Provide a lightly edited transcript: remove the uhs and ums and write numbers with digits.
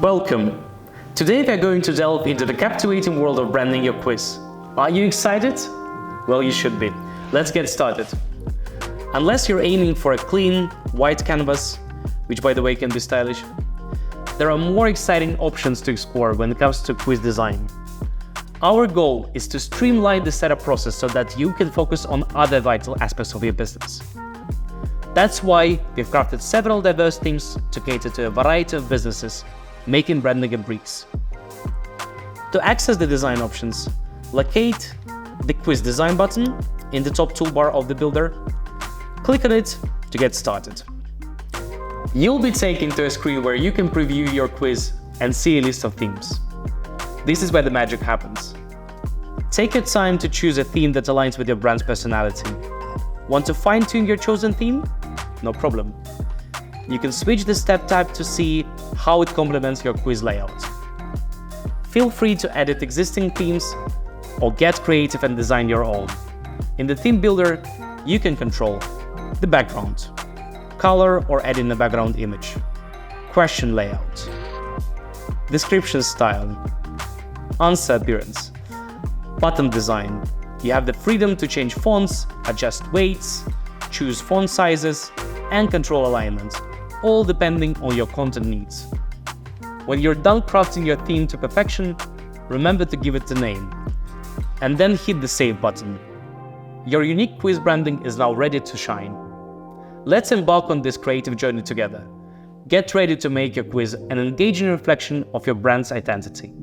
Welcome! Today we are going to delve into the captivating world of branding your quiz. Are you excited? Well, you should be. Let's get started. Unless you're aiming for a clean, white canvas, which by the way can be stylish, there are more exciting options to explore when it comes to quiz design. Our goal is to streamline the setup process so that you can focus on other vital aspects of your business. That's why we've crafted several diverse themes to cater to a variety of businesses, making branding a breeze. To access the design options, locate the Quiz Design button in the top toolbar of the builder. Click on it to get started. You'll be taken to a screen where you can preview your quiz and see a list of themes. This is where the magic happens. Take your time to choose a theme that aligns with your brand's personality. Want to fine-tune your chosen theme? No problem. You can switch the step type to see how it complements your quiz layout. Feel free to edit existing themes or get creative and design your own. In the theme builder, you can control the background, color or add in a background image, question layout, description style, answer appearance, button design. You have the freedom to change fonts, adjust weights, choose font sizes, and control alignment, all depending on your content needs. When you're done crafting your theme to perfection, remember to give it a name, and then hit the Save button. Your unique quiz branding is now ready to shine. Let's embark on this creative journey together. Get ready to make your quiz an engaging reflection of your brand's identity.